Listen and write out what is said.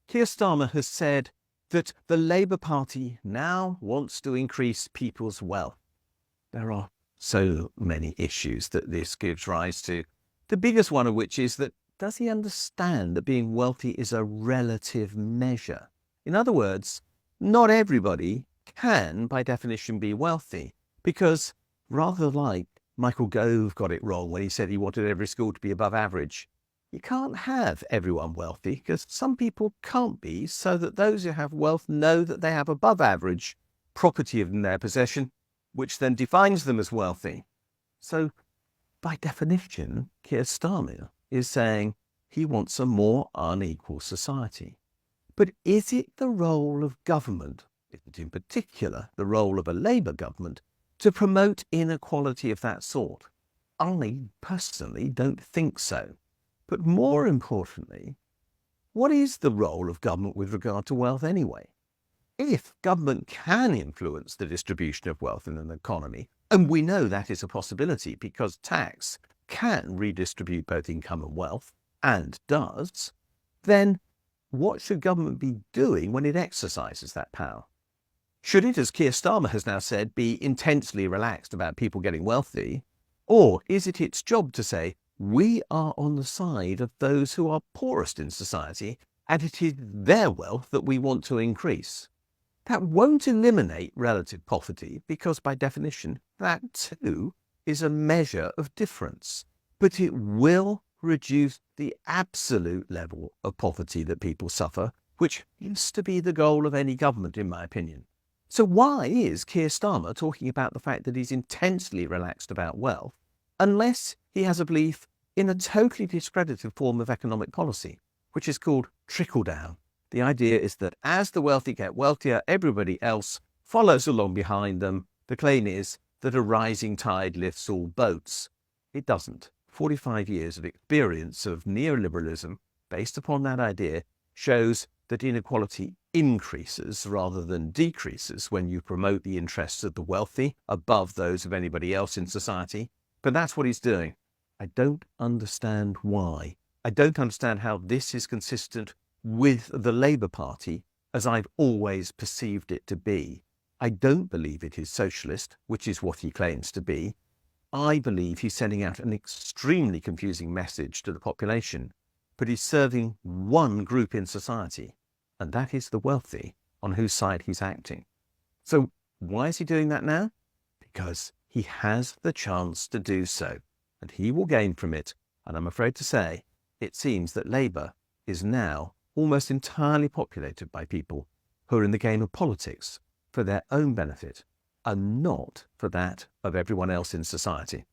Keir Starmer has said that the Labour Party now wants to increase people's wealth. There are so many issues that this gives rise to, the biggest one of which is that does he understand that being wealthy is a relative measure? In other words, not everybody can, by definition, be wealthy, because rather like Michael Gove got it wrong when he said he wanted every school to be above average, you can't have everyone wealthy because some people can't be, so that those who have wealth know that they have above average property in their possession, which then defines them as wealthy. So, by definition, Keir Starmer is saying he wants a more unequal society. But is it the role of government, is it in particular the role of a Labour government, to promote inequality of that sort? I personally don't think so. But more importantly, what is the role of government with regard to wealth anyway? If government can influence the distribution of wealth in an economy, and we know that is a possibility because tax can redistribute both income and wealth, and does, then what should government be doing when it exercises that power? Should it, as Keir Starmer has now said, be intensely relaxed about people getting wealthy? Or is it its job to say, we are on the side of those who are poorest in society, and it is their wealth that we want to increase? That won't eliminate relative poverty because, by definition, that too is a measure of difference. But it will reduce the absolute level of poverty that people suffer, which used to be the goal of any government, in my opinion. So why is Keir Starmer talking about the fact that he's intensely relaxed about wealth, unless he has a belief in a totally discredited form of economic policy, which is called trickle down? The idea is that as the wealthy get wealthier, everybody else follows along behind them. The claim is that a rising tide lifts all boats. It doesn't. 45 years of experience of neoliberalism based upon that idea shows that inequality increases rather than decreases when you promote the interests of the wealthy above those of anybody else in society. But that's what he's doing. I don't understand why. I don't understand how this is consistent with the Labour Party as I've always perceived it to be. I don't believe it is socialist, which is what he claims to be. I believe he's sending out an extremely confusing message to the population, but he's serving one group in society, and that is the wealthy, on whose side he's acting. So why is he doing that now? Because he has the chance to do so, and he will gain from it. And I'm afraid to say, it seems that Labour is now almost entirely populated by people who are in the game of politics for their own benefit and not for that of everyone else in society.